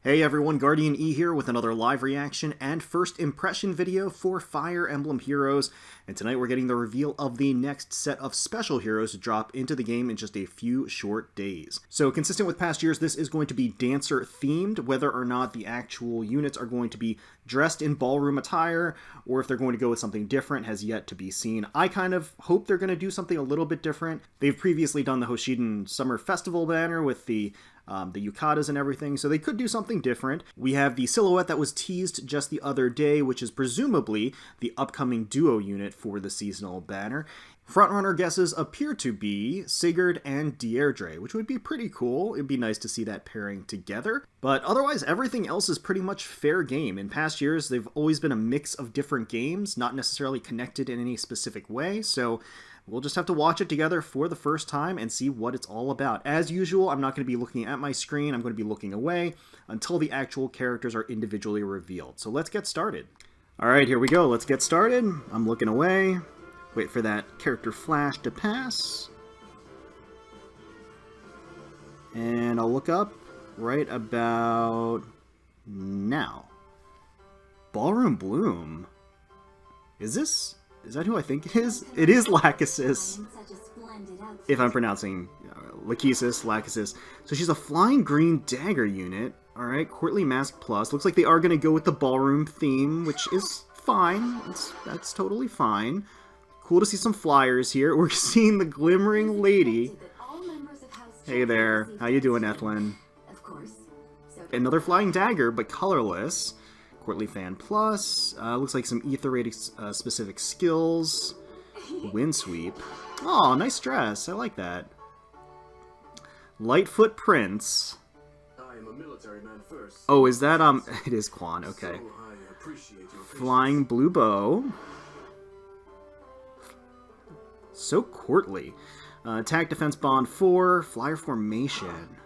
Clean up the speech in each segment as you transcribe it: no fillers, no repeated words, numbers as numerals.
Hey everyone, GuardianE here with another live reaction and first impression video for Fire Emblem Heroes, and tonight we're getting the reveal of the next set of special heroes to drop into the game in just a few short days. So consistent with past years, this is going to be dancer themed. Whether or not the actual units are going to be dressed in ballroom attire, or if they're going to go with something different has yet to be seen. I kind of hope they're going to do something a little bit different. They've previously done the Hoshiden Summer Festival banner with the yukatas and everything, so they could do something different. We have the silhouette that was teased just the other day, which is presumably the upcoming duo unit for the seasonal banner. Frontrunner guesses appear to be Sigurd and Deirdre, which would be pretty cool. It'd be nice to see that pairing together. But otherwise, everything else is pretty much fair game. In past years, they've always been a mix of different games, not necessarily connected in any specific way, so we'll just have to watch it together for the first time and see what it's all about. As usual, I'm not going to be looking at my screen. I'm going to be looking away until the actual characters are individually revealed. So let's get started. All right, here we go. Let's get started. I'm looking away. Wait for that character flash to pass. And I'll look up right about now. Ballroom Bloom. Is that who I think it is? It is Lachesis, if I'm pronouncing Lachesis. So she's a flying green dagger unit. Alright, courtly mask plus. Looks like they are going to go with the ballroom theme, which is fine. That's totally fine. Cool to see some flyers here. We're seeing the Glimmering lady. Hey there, how you doing, Ethlyn? Another flying dagger, but colorless. Courtly Fan Plus, looks like some Ether rating specific skills. Wind Sweep. Oh, nice dress. I like that. Lightfoot Prince. I am a military man first. Oh, is that, it is Quan, okay. Flying Blue Bow. So courtly. Attack Defense Bond 4, Flyer Formation.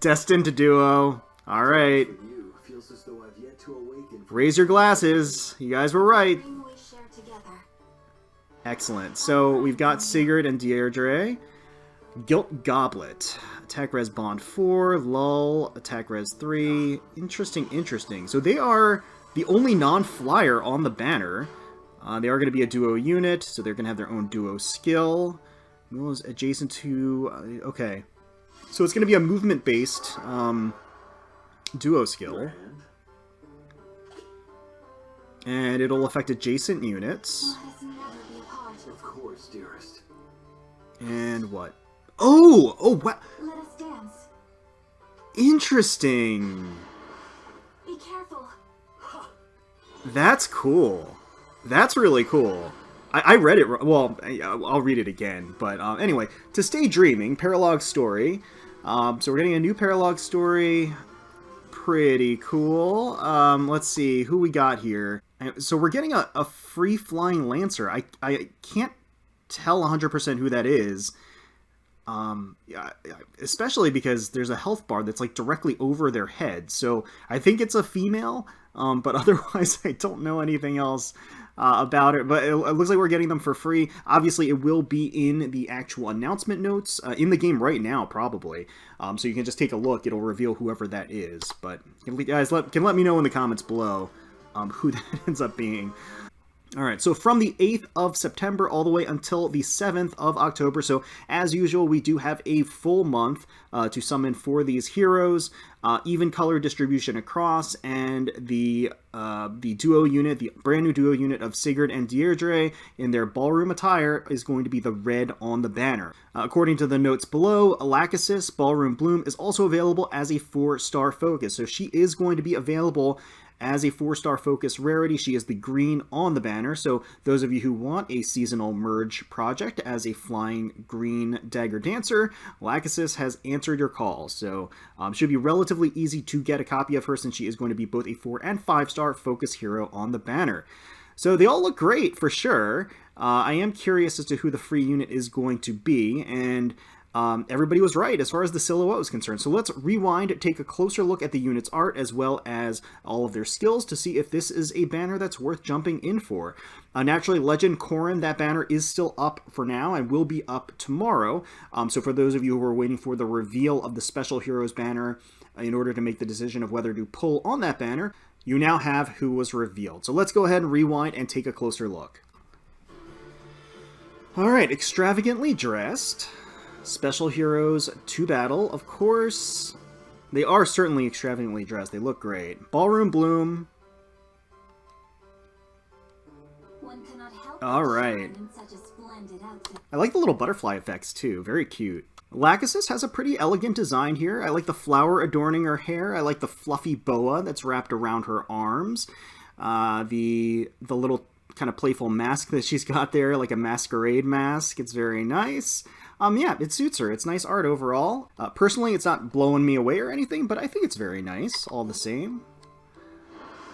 Destined Duo. Alright. Raise your glasses. You guys were right. Excellent. So we've got Sigurd and Deirdre. Gilt Goblet. Attack Res Bond 4. Lull. Attack Res 3. Interesting. So they are the only non-flyer on the banner. They are going to be a duo unit, so they're going to have their own duo skill. Those adjacent to... okay. So it's going to be a movement-based duo skill. And it'll affect adjacent units. Of course, dearest. And what? Oh, what? Let us dance. Interesting. Be careful. That's cool. That's really cool. I read it, well, I'll read it again, but anyway, To Stay Dreaming, Paralogue Story. So we're getting a new Paralogue Story. Pretty cool. Let's see, who we got here. So we're getting a free flying Lancer. I can't tell 100% who that is. Yeah, especially because there's a health bar that's like directly over their head. So I think it's a female, but otherwise I don't know anything else about it, but it looks like we're getting them for free. Obviously, it will be in the actual announcement notes in the game right now, probably. So you can just take a look. It'll reveal whoever that is. But you guys can let me know in the comments below who that ends up being. Alright, so from the 8th of September all the way until the 7th of October, so as usual, we do have a full month to summon for these heroes, even color distribution across, and the duo unit, the brand new duo unit of Sigurd and Deirdre in their ballroom attire is going to be the red on the banner. According to the notes below, Lachesis, Ballroom Bloom, is also available as a 4-star focus, so she is going to be available as a 4-star focus rarity. She is the green on the banner, so those of you who want a seasonal merge project as a flying green dagger dancer, Lachesis has answered your call. So should be relatively easy to get a copy of her since she is going to be both a 4 and 5-star focus hero on the banner. So they all look great for sure. I am curious as to who the free unit is going to be, and everybody was right as far as the silhouette was concerned. So let's rewind, take a closer look at the unit's art as well as all of their skills to see if this is a banner that's worth jumping in for. Naturally, Legend Corrin, that banner is still up for now and will be up tomorrow. So for those of you who are waiting for the reveal of the Special Heroes banner in order to make the decision of whether to pull on that banner, you now have who was revealed. So let's go ahead and rewind and take a closer look. Alright, extravagantly dressed. Special Heroes to battle. Of course, they are certainly extravagantly dressed. They look great. Ballroom Bloom. Alright. I like the little butterfly effects too. Very cute. Lachesis has a pretty elegant design here. I like the flower adorning her hair. I like the fluffy boa that's wrapped around her arms. The little kind of playful mask that she's got there, like a masquerade mask. It's very nice. Yeah, it suits her. It's nice art overall. Personally, it's not blowing me away or anything, but I think it's very nice all the same.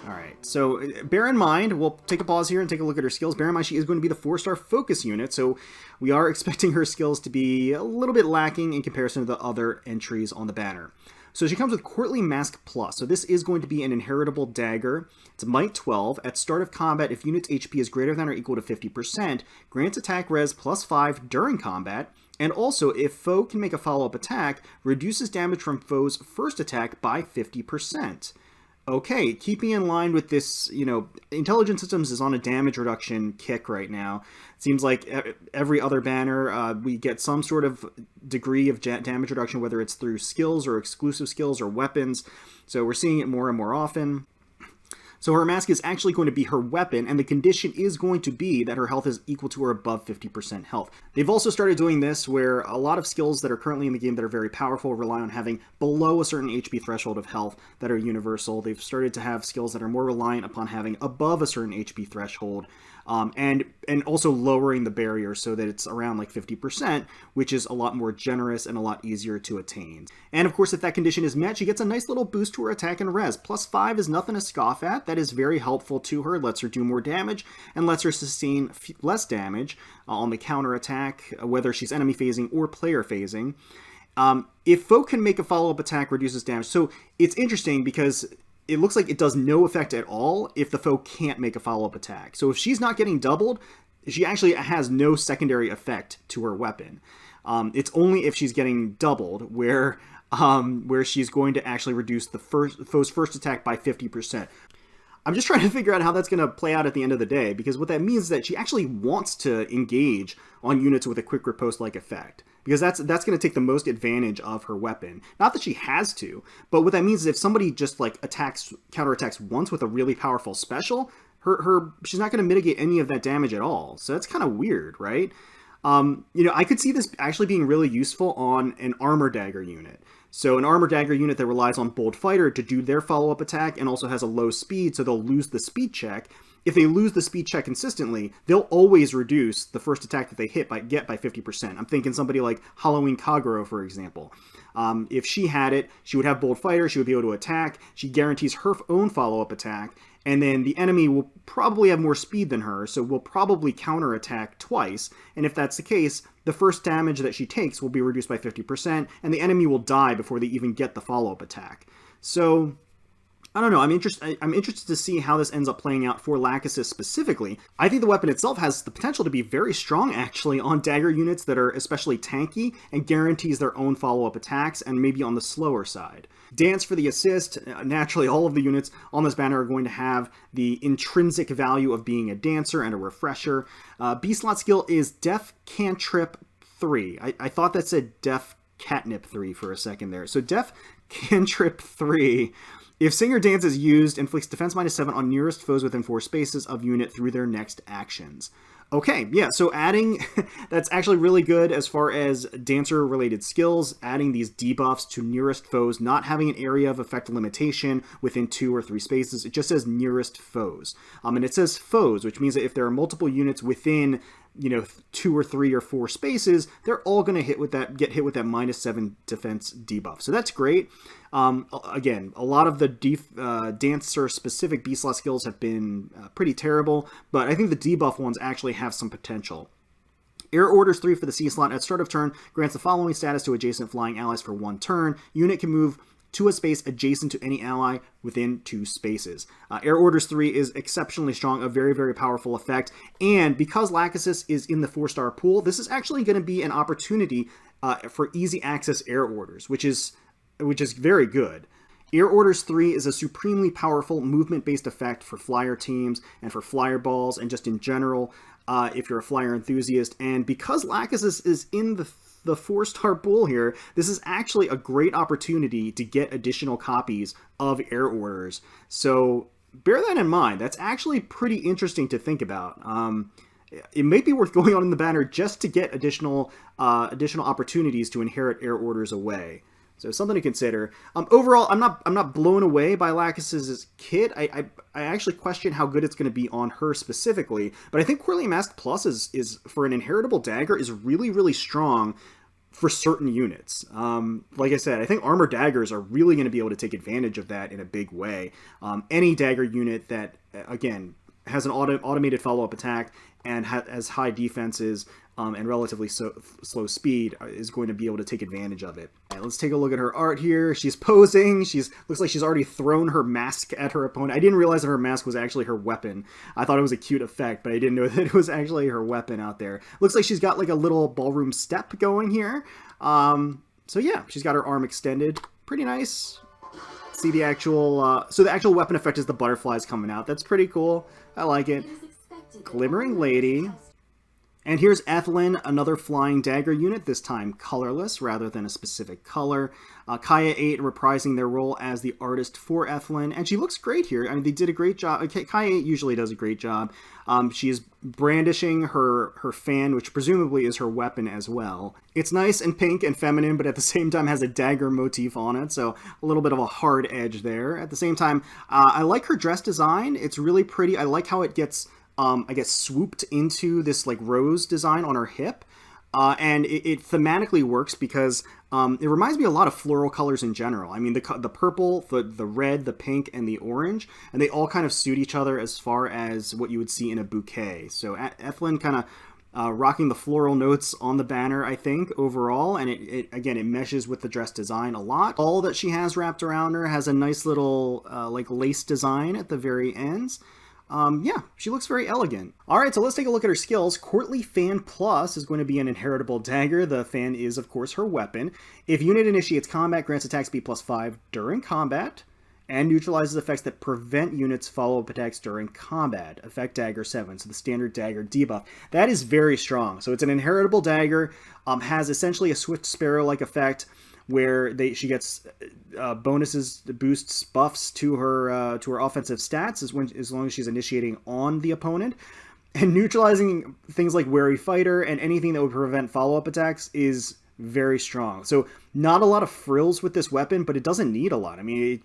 Alright, so bear in mind, we'll take a pause here and take a look at her skills. Bear in mind, she is going to be the 4-star focus unit, so we are expecting her skills to be a little bit lacking in comparison to the other entries on the banner. So she comes with Courtly Mask Plus. So this is going to be an inheritable dagger. It's Might 12. At start of combat, if unit's HP is greater than or equal to 50%, grants attack res +5 during combat. And also, if foe can make a follow-up attack, reduces damage from foe's first attack by 50%. Okay, keeping in line with this, Intelligent Systems is on a damage reduction kick right now. It seems like every other banner, we get some sort of degree of damage reduction, whether it's through skills or exclusive skills or weapons. So we're seeing it more and more often. So her mask is actually going to be her weapon, and the condition is going to be that her health is equal to or above 50% health. They've also started doing this where a lot of skills that are currently in the game that are very powerful rely on having below a certain HP threshold of health that are universal. They've started to have skills that are more reliant upon having above a certain HP threshold, and also lowering the barrier so that it's around like 50%, which is a lot more generous and a lot easier to attain. And of course, if that condition is met, she gets a nice little boost to her attack and res. +5 is nothing to scoff at. That is very helpful to her, lets her do more damage, and lets her sustain less damage on the counter attack, whether she's enemy phasing or player phasing. If foe can make a follow-up attack, reduces damage. So it's interesting because it looks like it does no effect at all if the foe can't make a follow-up attack. So if she's not getting doubled, she actually has no secondary effect to her weapon. It's only if she's getting doubled where she's going to actually reduce the foe's first attack by 50%. I'm just trying to figure out how that's going to play out at the end of the day, because what that means is that she actually wants to engage on units with a quick riposte-like effect, because that's going to take the most advantage of her weapon. Not that she has to, but what that means is if somebody just like counterattacks once with a really powerful special, she's not going to mitigate any of that damage at all. So that's kind of weird, right? I could see this actually being really useful on an armor dagger unit. So an armor dagger unit that relies on Bold Fighter to do their follow-up attack and also has a low speed, so they'll lose the speed check. If they lose the speed check consistently, they'll always reduce the first attack that they get by 50%. I'm thinking somebody like Halloween Kagero, for example. If she had it, she would have Bold Fighter, she would be able to attack, she guarantees her own follow-up attack, and then the enemy will probably have more speed than her, so will probably counterattack twice, and if that's the case, the first damage that she takes will be reduced by 50%, and the enemy will die before they even get the follow-up attack. So I don't know, I'm interested to see how this ends up playing out for Lachesis specifically. I think the weapon itself has the potential to be very strong, actually, on dagger units that are especially tanky and guarantees their own follow-up attacks, and maybe on the slower side. Dance for the assist. Naturally, all of the units on this banner are going to have the intrinsic value of being a dancer and a refresher. B-slot skill is Death Cantrip 3. I thought that said Death Catnip 3 for a second there. So Death Cantrip 3... If Singer Dance is used, inflicts defense -7 on nearest foes within 4 spaces of unit through their next actions. Okay, yeah, so adding, that's actually really good as far as dancer-related skills, adding these debuffs to nearest foes, not having an area of effect limitation within 2 or 3 spaces. It just says nearest foes. And it says foes, which means that if there are multiple units within 2 or 3 or 4 spaces, they're all going to get hit with that -7 defense debuff. So that's great. Again, a lot of the dancer-specific B-slot skills have been pretty terrible, but I think the debuff ones actually have some potential. Air Orders 3 for the C slot. At start of turn, grants the following status to adjacent flying allies for 1 turn. Unit can move to a space adjacent to any ally within 2 spaces. Air Orders 3 is exceptionally strong, a very, very powerful effect, and because Lachesis is in the 4-star pool, this is actually going to be an opportunity for easy access Air Orders, which is very good. Air Orders 3 is a supremely powerful movement-based effect for flyer teams and for flyer balls and just in general if you're a flyer enthusiast. And because Lachesis is in the 4-star pool here, this is actually a great opportunity to get additional copies of Air Orders. So bear that in mind. That's actually pretty interesting to think about. It may be worth going on in the banner just to get additional opportunities to inherit Air Orders away. So something to consider. Overall, I'm not blown away by Lachesis' kit. I actually question how good it's going to be on her specifically, but I think Quanlight Mask Plus is for an inheritable dagger is really, really strong for certain units. Like I said, I think armor daggers are really going to be able to take advantage of that in a big way. Any dagger unit that, again, has an automated follow-up attack and has high defenses and relatively slow speed is going to be able to take advantage of it. All right, let's take a look at her art here. She's posing. Looks like she's already thrown her mask at her opponent. I didn't realize that her mask was actually her weapon. I thought it was a cute effect, but I didn't know that it was actually her weapon out there. Looks like she's got like a little ballroom step going here. So yeah, she's got her arm extended. Pretty nice. See the actual, so the actual weapon effect is the butterflies coming out. That's pretty cool. I like it. Glimmering Lady. And here's Ethlyn, another flying dagger unit, this time colorless rather than a specific color. Kaya 8 reprising their role as the artist for Ethlyn, and she looks great here. I mean, they did a great job. Kaya 8 usually does a great job. She is brandishing her fan, which presumably is her weapon as well. It's nice and pink and feminine, but at the same time has a dagger motif on it, so a little bit of a hard edge there. At the same time, I like her dress design. It's really pretty. I like how it gets I guess, swooped into this like rose design on her hip. And it thematically works because it reminds me a lot of floral colors in general. I mean, the purple, the red, the pink, and the orange, and they all kind of suit each other as far as what you would see in a bouquet. So Ethlyn kind of rocking the floral notes on the banner, I think, overall, and it meshes with the dress design a lot. All that she has wrapped around her has a nice little like lace design at the very ends. Yeah, she looks very elegant. Alright, so let's take a look at her skills. Courtly Fan Plus is going to be an inheritable dagger. The fan is, of course, her weapon. If unit initiates combat, grants attack speed +5 during combat, and neutralizes effects that prevent units' follow-up attacks during combat. Effect Dagger 7, so the standard dagger debuff. That is very strong. So it's an inheritable dagger, has essentially a Swift Sparrow-like effect, where she gets bonuses, boosts, buffs to her offensive stats as long as she's initiating on the opponent, and neutralizing things like Wary Fighter and anything that would prevent follow-up attacks is very strong. So not a lot of frills with this weapon, but it doesn't need a lot. I mean,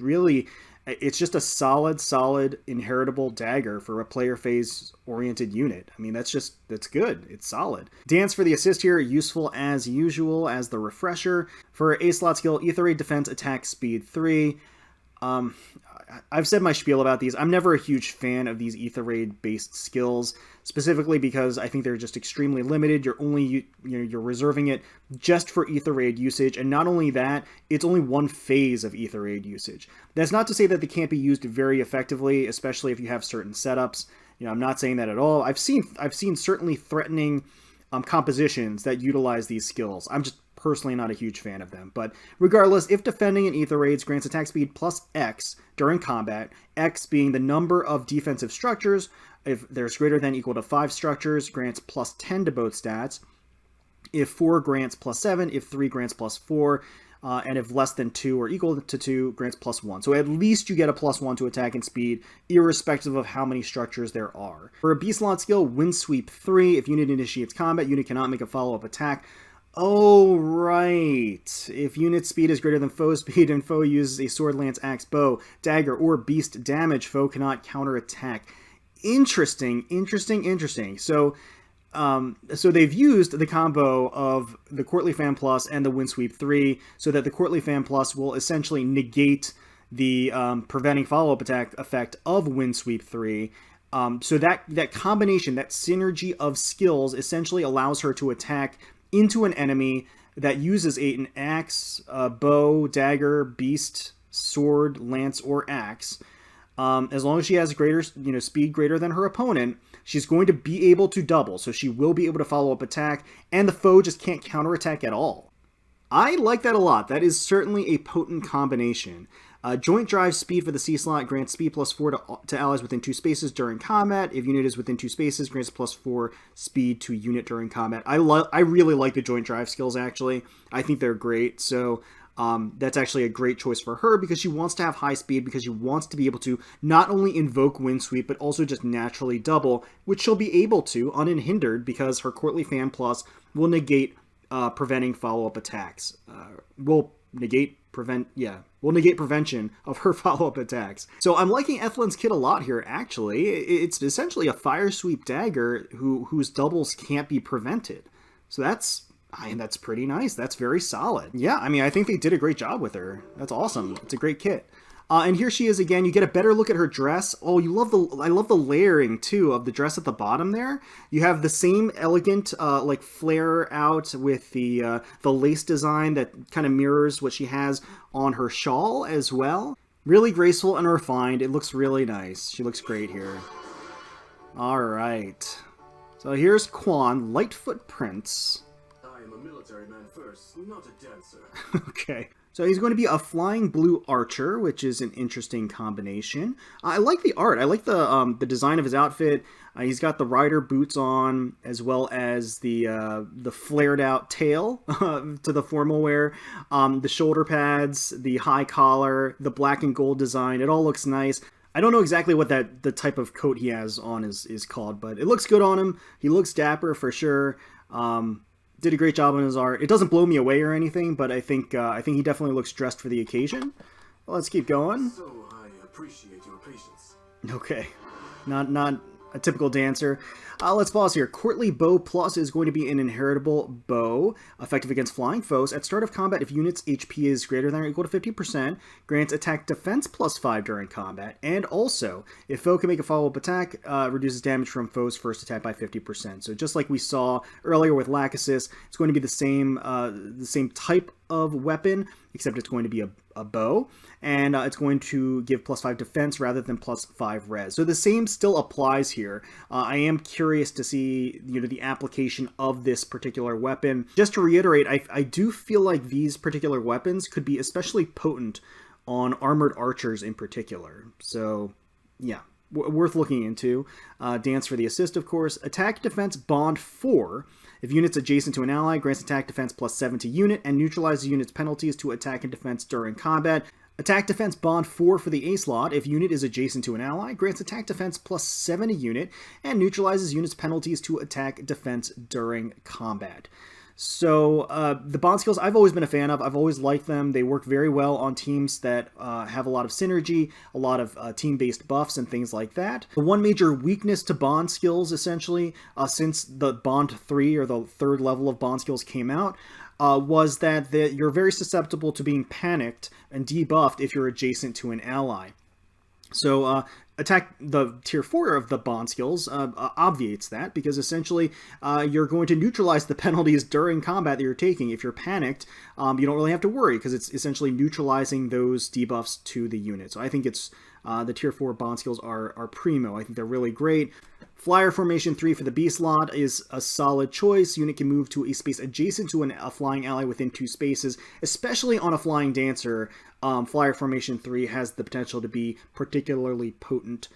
it's just a solid inheritable dagger for a player phase oriented unit. I mean, that's good. It's solid. Dance for the assist here, useful as usual as the refresher. For A slot skill, Ether Raid Defense Attack Speed 3. I've said my spiel about these. I'm never a huge fan of these Ether Raid based skills, specifically because I think they're just extremely limited. You're reserving it just for Ether Raid usage, and not only that, it's only one phase of Ether Raid usage. That's not to say that they can't be used very effectively, especially if you have certain setups. I'm not saying that at all. I've seen certainly threatening compositions that utilize these skills. I'm just personally not a huge fan of them. But regardless, if defending in Ether Raids, grants attack speed +X during combat, X being the number of defensive structures. If there's greater than equal to 5 structures, grants +10 to both stats. If 4, grants +7. If 3, grants +4. And if less than 2 or equal to 2, grants +1. So at least you get a +1 to attack and speed, irrespective of how many structures there are. For a B slot skill, Wind Sweep 3. If unit initiates combat, unit cannot make a follow-up attack. Oh, right. If unit speed is greater than foe speed and foe uses a sword, lance, axe, bow, dagger, or beast damage, foe cannot counterattack. Interesting. So they've used the combo of the Courtly Fan Plus and the Wind Sweep 3 so that the Courtly Fan Plus will essentially negate the preventing follow-up attack effect of Wind Sweep 3. So that combination, that synergy of skills essentially allows her to attack into an enemy that uses an axe, bow, dagger, beast, sword, lance, or axe. As long as she has greater, speed greater than her opponent, she's going to be able to double. So she will be able to follow up attack, and the foe just can't counterattack at all. I like that a lot. That is certainly a potent combination. Joint drive speed for the C slot grants speed +4 to allies within 2 spaces during combat. If unit is within 2 spaces, grants +4 speed to unit during combat. I really like the joint drive skills, actually. I think they're great. So that's actually a great choice for her because she wants to have high speed, because she wants to be able to not only invoke wind sweep, but also just naturally double, which she'll be able to unhindered because her Courtly Fan Plus will negate preventing follow-up attacks. Will negate prevention of her follow-up attacks. So I'm liking Ethlyn's kit a lot here, actually. It's essentially a fire sweep dagger whose doubles can't be prevented. So that's pretty nice. That's very solid. Yeah, I mean, I think they did a great job with her. That's awesome. It's a great kit. And here she is again. You get a better look at her dress. Oh, I love the layering too of the dress at the bottom there. You have the same elegant like flare out with the lace design that kind of mirrors what she has on her shawl as well. Really graceful and refined. It looks really nice. She looks great here. All right. So here's Quan, Lightfoot Prince. I am a military man first, not a dancer. Okay. So he's going to be a flying blue archer, which is an interesting combination. I like the art. I like the design of his outfit. He's got the rider boots on, as well as the flared out tail to the formal wear, the shoulder pads, the high collar, the black and gold design. It all looks nice. I don't know exactly what the type of coat he has on is called, but it looks good on him. He looks dapper for sure. Did a great job on his art. It doesn't blow me away or anything, but I think he definitely looks dressed for the occasion. Well, let's keep going. So I appreciate your patience. Okay, not a typical dancer. Let's pause here. Courtly Bow Plus is going to be an inheritable bow, effective against flying foes. At start of combat, if unit's HP is greater than or equal to 50%, grants attack defense +5 during combat. And also, if foe can make a follow-up attack, reduces damage from foe's first attack by 50%. So just like we saw earlier with Lachesis, it's going to be the same type of weapon, except it's going to be a bow, and it's going to give +5 defense rather than +5 res. So the same still applies here. I am curious to see the application of this particular weapon. Just to reiterate, I do feel like these particular weapons could be especially potent on armored archers in particular. So yeah, worth looking into. Dance for the assist, of course. Attack defense bond 4. If unit's adjacent to an ally, grants attack defense +7 to unit, and neutralizes unit's penalties to attack and defense during combat. Attack defense bond 4 for the A slot. If unit is adjacent to an ally, grants attack defense +7 to unit, and neutralizes unit's penalties to attack defense during combat. So the bond skills I've always been a fan of. I've always liked them. They work very well on teams that have a lot of synergy, a lot of team-based buffs and things like that. The one major weakness to bond skills, essentially, since the bond 3 or the 3rd level of bond skills came out, was that you're very susceptible to being panicked and debuffed if you're adjacent to an ally. So attack the tier 4 of the bond skills obviates that, because essentially you're going to neutralize the penalties during combat that you're taking. If you're panicked, you don't really have to worry, because it's essentially neutralizing those debuffs to the unit. So I think it's the tier 4 bond skills are primo. I think they're really great. Flyer Formation 3 for the B slot is a solid choice. Unit can move to a space adjacent to a flying ally within 2 spaces, especially on a flying dancer. Flyer Formation 3 has the potential to be particularly potent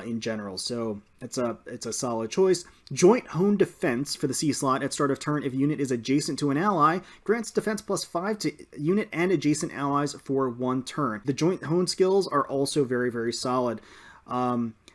in general, so it's a solid choice. Joint Hone Defense for the C slot. At start of turn, if unit is adjacent to an ally, grants defense +5 to unit and adjacent allies for 1 turn. The Joint Hone skills are also very, very solid.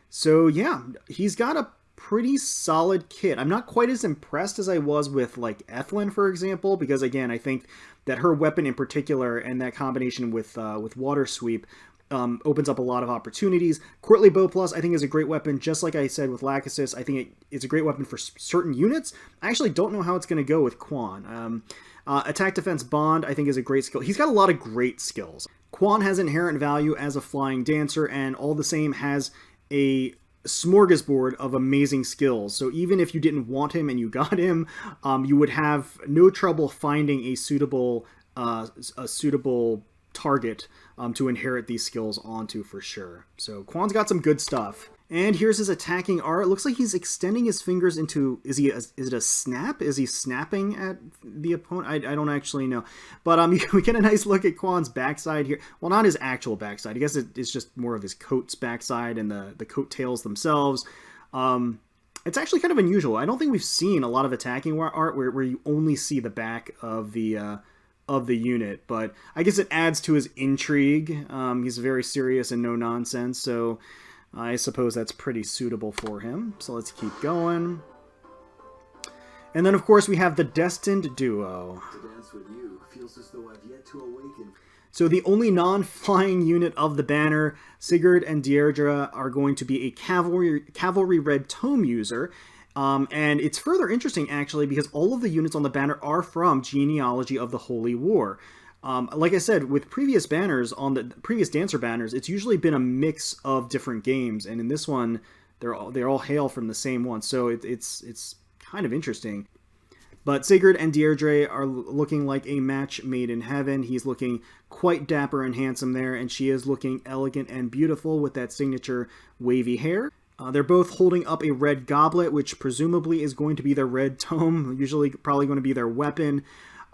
So yeah, he's got a pretty solid kit. I'm not quite as impressed as I was with like Ethlyn, for example, because again, I think that her weapon in particular and that combination with Water Sweep opens up a lot of opportunities. Courtly Bow Plus, I think, is a great weapon. Just like I said with Lachesis, I think it's a great weapon for certain units. I actually don't know how it's going to go with Quan. Attack Defense Bond, I think, is a great skill. He's got a lot of great skills. Quan has inherent value as a flying dancer, and all the same has a smorgasbord of amazing skills. So even if you didn't want him and you got him, you would have no trouble finding a suitable target to inherit these skills onto for sure. So Quan's got some good stuff. And here's his attacking art. Looks like he's extending his fingers into... Is it a snap? Is he snapping at the opponent? I don't actually know. But we get a nice look at Quan's backside here. Well, not his actual backside. I guess it's just more of his coat's backside and the coat tails themselves. It's actually kind of unusual. I don't think we've seen a lot of attacking art where you only see the back of the unit. But I guess it adds to his intrigue. He's very serious and no nonsense, so... I suppose that's pretty suitable for him. So let's keep going. And then, of course, we have the Destined Duo. To dance with you feels as though I've yet to awaken. So the only non-flying unit of the banner, Sigurd and Deirdre, are going to be a cavalry red tome user. And it's further interesting, actually, because all of the units on the banner are from Genealogy of the Holy War. Like I said, with previous banners, on the previous Dancer banners, it's usually been a mix of different games, and in this one, they all hail from the same one, so it's kind of interesting. But Sigurd and Deirdre are looking like a match made in heaven. He's looking quite dapper and handsome there, and she is looking elegant and beautiful with that signature wavy hair. They're both holding up a red goblet, which presumably is going to be their red tome, usually probably going to be their weapon.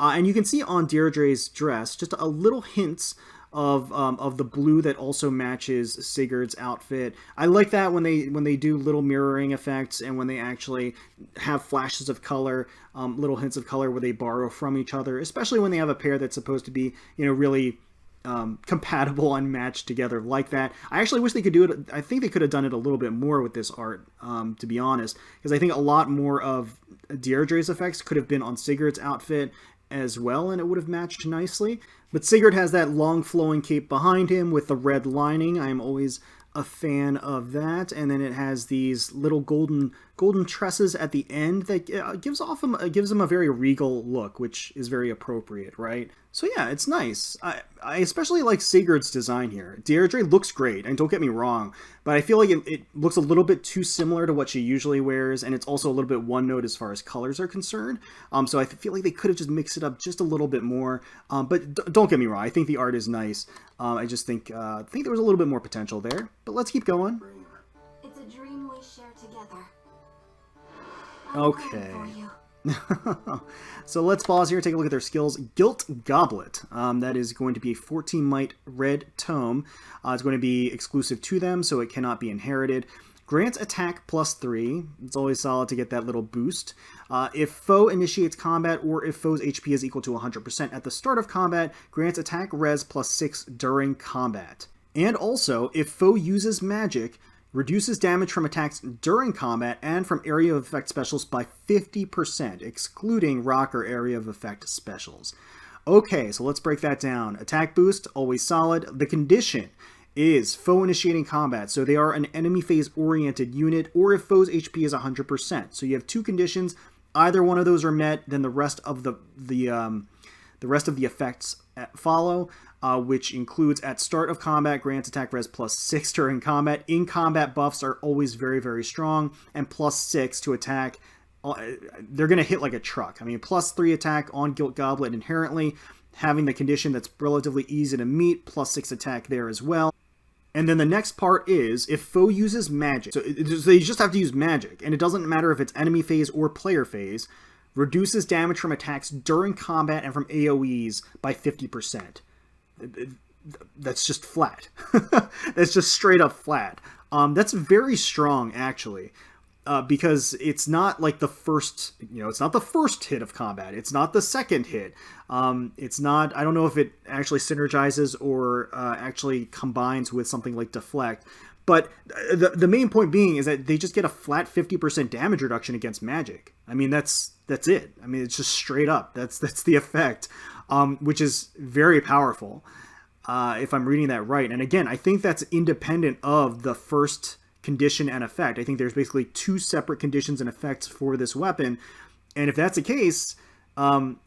And you can see on Deirdre's dress just a little hints of the blue that also matches Sigurd's outfit. I like that when they do little mirroring effects and when they actually have flashes of color, little hints of color where they borrow from each other, especially when they have a pair that's supposed to be, really compatible and matched together like that. I actually wish they could do it. I think they could have done it a little bit more with this art, to be honest, because I think a lot more of Deirdre's effects could have been on Sigurd's outfit as well, and it would have matched nicely. But Sigurd has that long flowing cape behind him with the red lining. I am always a fan of that. And then it has these little golden tresses at the end that gives him a very regal look, which is very appropriate, right? So yeah, it's nice. I especially like Sigurd's design here. Deirdre looks great, and don't get me wrong, but I feel like it looks a little bit too similar to what she usually wears, and it's also a little bit one note as far as colors are concerned. So I feel like they could have just mixed it up just a little bit more. But don't get me wrong, I think the art is nice. I just think there was a little bit more potential there. But let's keep going. It's a dream we share together. Okay. So let's pause here, take a look at their skills. Gilt Goblet. That is going to be a 14 might red tome. It's going to be exclusive to them, so it cannot be inherited. Grants attack +3. It's always solid to get that little boost. If foe initiates combat or if foe's HP is equal to 100% at the start of combat, grants attack res +6 during combat. And also, if foe uses magic, reduces damage from attacks during combat and from area of effect specials by 50%, excluding rocker area of effect specials. Okay, so let's break that down. Attack boost, always solid. The condition is foe initiating combat, so they are an enemy phase oriented unit, or if foe's HP is 100%. So you have two conditions. Either one of those are met, then the rest of the rest of the effects follow, which includes at start of combat, grants attack res +6 during combat. In combat buffs are always very, very strong, and +6 to attack. They're going to hit like a truck. I mean, +3 attack on Gilt Goblet inherently, having the condition that's relatively easy to meet, +6 attack there as well. And then the next part is, if foe uses magic, so they just have to use magic, and it doesn't matter if it's enemy phase or player phase, reduces damage from attacks during combat and from AoEs by 50%. That's just flat. That's just straight up flat. That's very strong, actually, because it's not like the first, it's not the first hit of combat. It's not the second hit. It's not, I don't know if it actually synergizes or actually combines with something like Deflect. But the main point being is that they just get a flat 50% damage reduction against magic. I mean, that's it. I mean, it's just straight up. That's the effect, which is very powerful, if I'm reading that right. And again, I think that's independent of the first condition and effect. I think there's basically two separate conditions and effects for this weapon. And if that's the case,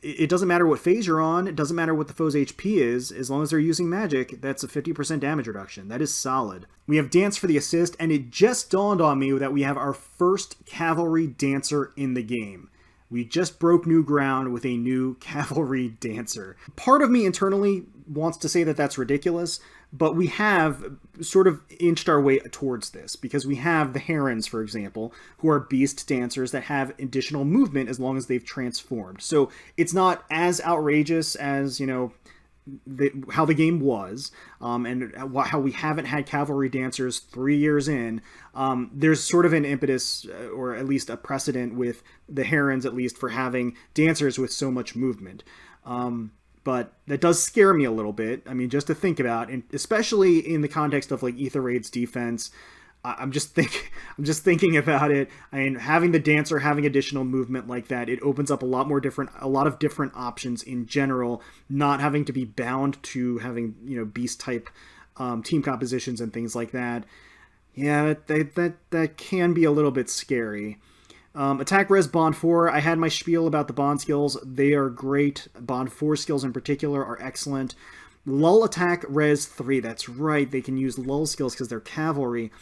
It doesn't matter what phase you're on. It doesn't matter what the foe's HP is. As long as they're using magic, that's a 50% damage reduction. That is solid. We have Dance for the assist, and it just dawned on me that we have our first Cavalry Dancer in the game. We just broke new ground with a new Cavalry Dancer. Part of me internally wants to say that that's ridiculous, but we have sort of inched our way towards this, because we have the Herons, for example, who are beast dancers that have additional movement as long as they've transformed. So it's not as outrageous as, you know, how the game was, and how we haven't had cavalry dancers 3 years in. There's sort of an impetus, or at least a precedent with the Herons, at least, for having dancers with so much movement. But that does scare me a little bit. I mean, just to think about, and especially in the context of like Ether Raid's defense, I'm just thinking about it. I mean, having the dancer having additional movement like that, it opens up a lot of different options in general. Not having to be bound to having, you know, beast type team compositions and things like that. Yeah, that can be a little bit scary. Attack Res Bond 4, I had my spiel about the Bond skills. They are great. Bond 4 skills in particular are excellent. Lull Attack Res 3, that's right, they can use Lull skills because they're cavalry.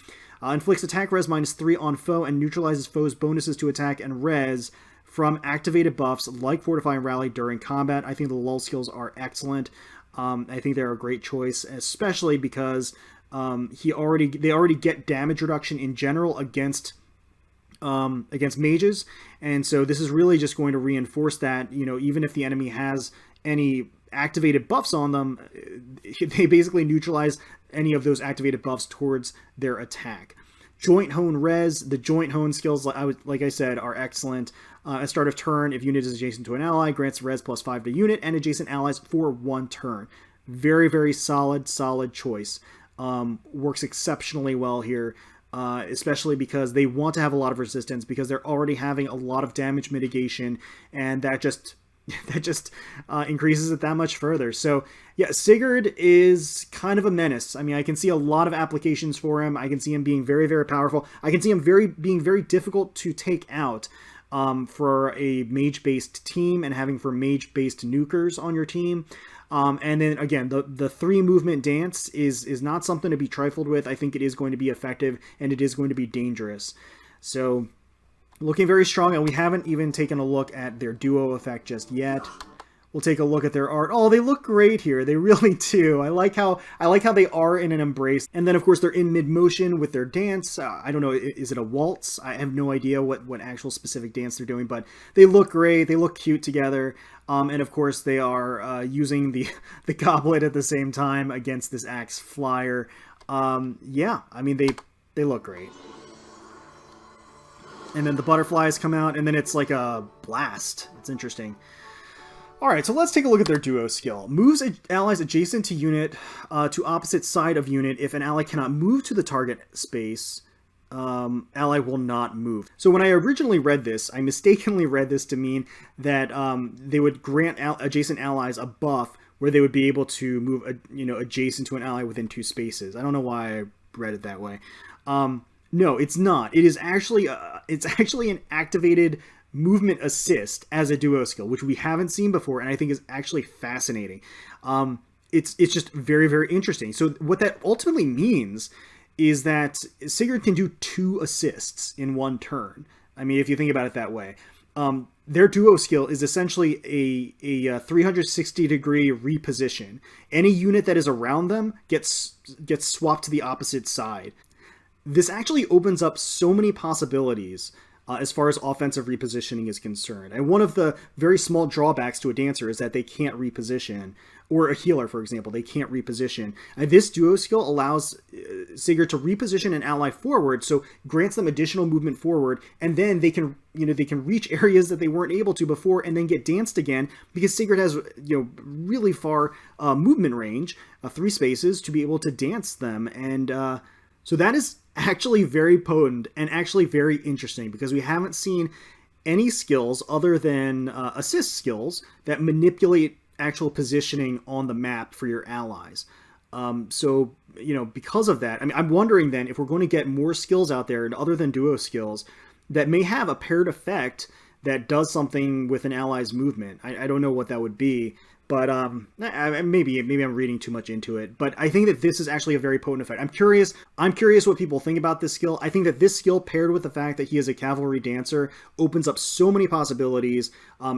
Inflicts Attack Res -3 on foe and neutralizes foes' bonuses to attack and res from activated buffs like Fortify and Rally during combat. I think the Lull skills are excellent. I think they're a great choice, especially because they already get damage reduction in general against mages, and so this is really just going to reinforce that. You know, even if the enemy has any activated buffs on them, they basically neutralize any of those activated buffs towards their attack. Joint Hone Res, the Joint Hone skills, like I said, are excellent. At start of turn, if unit is adjacent to an ally, grants res +5 to unit and adjacent allies for 1 turn. Very, very solid choice. Works exceptionally well here. Especially because they want to have a lot of resistance, because they're already having a lot of damage mitigation, and that just increases it that much further. So yeah, Sigurd is kind of a menace. I mean, I can see a lot of applications for him. I can see him being very, very powerful. I can see him being very difficult to take out for a mage-based team, and having for mage-based nukers on your team. And then again, the 3 movement dance is not something to be trifled with. I think it is going to be effective, and it is going to be dangerous. So looking very strong, and we haven't even taken a look at their duo effect just yet. We'll take a look at their art. Oh, they look great here. They really do. I like how they are in an embrace. And then, of course, they're in mid-motion with their dance. I don't know, is it a waltz? I have no idea what actual specific dance they're doing, but they look great. They look cute together. And, of course, they are using the goblet at the same time against this axe flyer. Yeah, I mean, they look great. And then the butterflies come out, and then it's like a blast. It's interesting. Alright, so let's take a look at their duo skill. Moves allies adjacent to unit to opposite side of unit. If an ally cannot move to the target space, ally will not move. So when I originally read this, I mistakenly read this to mean that they would grant adjacent allies a buff where they would be able to move adjacent to an ally within 2 spaces. I don't know why I read it that way. No, it's not. It is actually an activated movement assist as a duo skill, which we haven't seen before, and I think is actually fascinating. It's just very, very interesting. So what that ultimately means is that Sigurd can do 2 assists in 1 turn. I mean, if you think about it that way. Their duo skill is essentially a 360-degree reposition. Any unit that is around them gets swapped to the opposite side. This actually opens up so many possibilities as far as offensive repositioning is concerned. And one of the very small drawbacks to a dancer is that they can't reposition, or a healer, for example, they can't reposition. This duo skill allows Sigurd to reposition an ally forward, so grants them additional movement forward, and then they can reach areas that they weren't able to before, and then get danced again, because Sigurd has really far movement range, 3 spaces, to be able to dance them. And so that is actually very potent and actually very interesting, because we haven't seen any skills other than assist skills that manipulate actual positioning on the map for your allies. So, because of that, I mean, I'm wondering then if we're going to get more skills out there, and other than duo skills, that may have a paired effect that does something with an ally's movement. I don't know what that would be, but maybe I'm reading too much into it. But I think that this is actually a very potent effect. I'm curious what people think about this skill. I think that this skill, paired with the fact that he is a cavalry dancer, opens up so many possibilities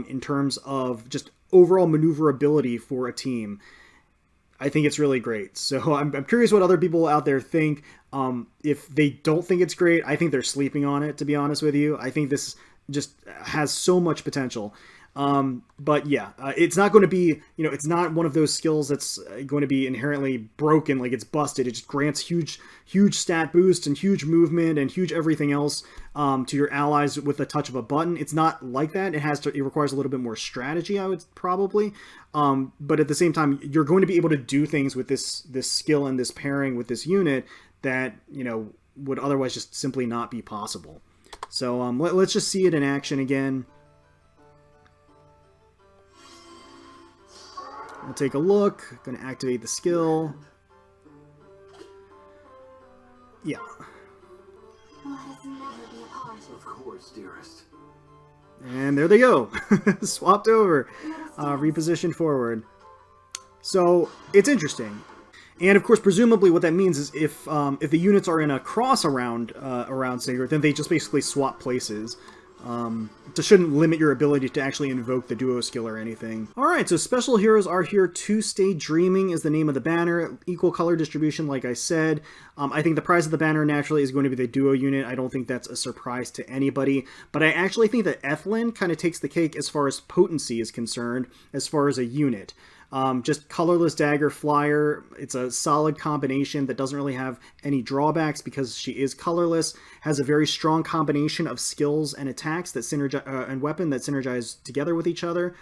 in terms of just overall maneuverability for a team. I think it's really great. So I'm curious what other people out there think. If they don't think it's great, I think they're sleeping on it, to be honest with you. I think this just has so much potential. But yeah, it's not going to be, it's not one of those skills that's going to be inherently broken, like it's busted. It just grants huge stat boosts and huge movement and huge everything else to your allies with the touch of a button. It's not like that. It requires a little bit more strategy, I would probably. But at the same time, you're going to be able to do things with this skill and this pairing with this unit that, would otherwise just simply not be possible. So let's just see it in action again. I'll take a look. Going to activate the skill. Yeah. Let us never be apart. Of course, dearest. And there they go. Swapped over. Repositioned forward. So, it's interesting. And of course, presumably what that means is if the units are in a cross around Sigurd, then they just basically swap places. This shouldn't limit your ability to actually invoke the duo skill or anything. Alright, so special heroes are here to stay dreaming is the name of the banner. Equal color distribution, like I said. I think the prize of the banner naturally is going to be the duo unit. I don't think that's a surprise to anybody. But I actually think that Ethlyn kind of takes the cake as far as potency is concerned, as far as a unit. Just colorless dagger flyer. It's a solid combination that doesn't really have any drawbacks because she is colorless. Has a very strong combination of skills and attacks that and weapon that synergize together with each other.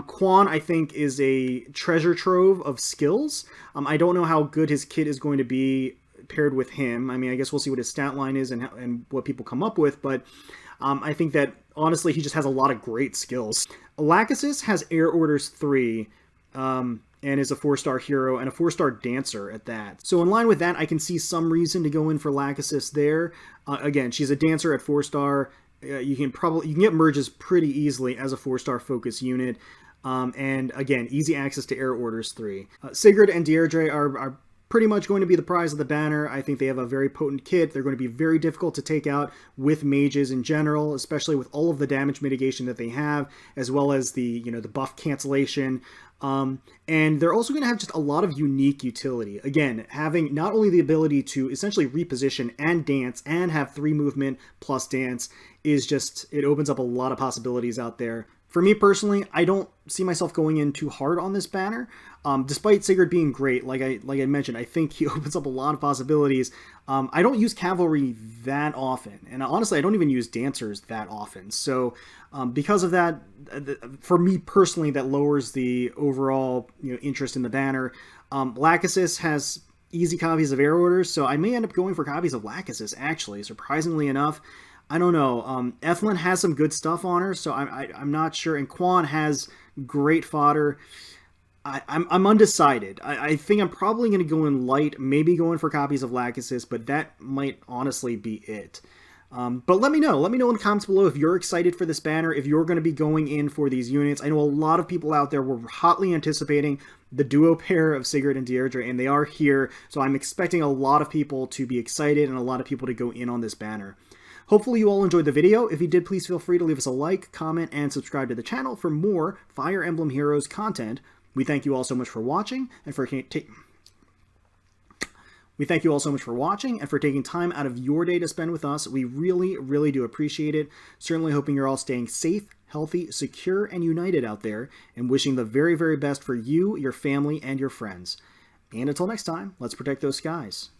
Quan, I think, is a treasure trove of skills. I don't know how good his kit is going to be paired with him. I mean, I guess we'll see what his stat line is and what people come up with, but I think that honestly he just has a lot of great skills. Lachesis has Air Orders 3. And is a 4-star hero and a 4-star dancer at that. So in line with that, I can see some reason to go in for Lachesis there. Again, she's a dancer at 4-star. You can get merges pretty easily as a 4-star focus unit. And again, easy access to Air Orders 3. Sigurd and Deirdre are pretty much going to be the prize of the banner. I think they have a very potent kit. They're going to be very difficult to take out with mages in general, especially with all of the damage mitigation that they have, as well as the the buff cancellation. And they're also going to have just a lot of unique utility. Again, having not only the ability to essentially reposition and dance and have 3 movement plus dance is just, it opens up a lot of possibilities out there. For me personally, I don't see myself going in too hard on this banner. Despite Sigurd being great, like I mentioned, I think he opens up a lot of possibilities. I don't use cavalry that often, and honestly, I don't even use dancers that often. So, because of that, for me personally, that lowers the overall interest in the banner. Lachesis has easy copies of Air Orders, so I may end up going for copies of Lachesis. Actually, surprisingly enough. I don't know. Ethlyn has some good stuff on her, so I'm not sure. And Quan has great fodder. I'm undecided. I think I'm probably going to go in light, maybe going for copies of Lachesis, but that might honestly be it. But let me know. Let me know in the comments below if you're excited for this banner, if you're going to be going in for these units. I know a lot of people out there were hotly anticipating the duo pair of Sigurd and Deirdre, and they are here, so I'm expecting a lot of people to be excited and a lot of people to go in on this banner. Hopefully you all enjoyed the video. If you did, please feel free to leave us a like, comment, and subscribe to the channel for more Fire Emblem Heroes content. We thank you all so much for watching and for taking time out of your day to spend with us. We really, really do appreciate it. Certainly hoping you're all staying safe, healthy, secure, and united out there, and wishing the very, very best for you, your family, and your friends. And until next time, let's protect those skies.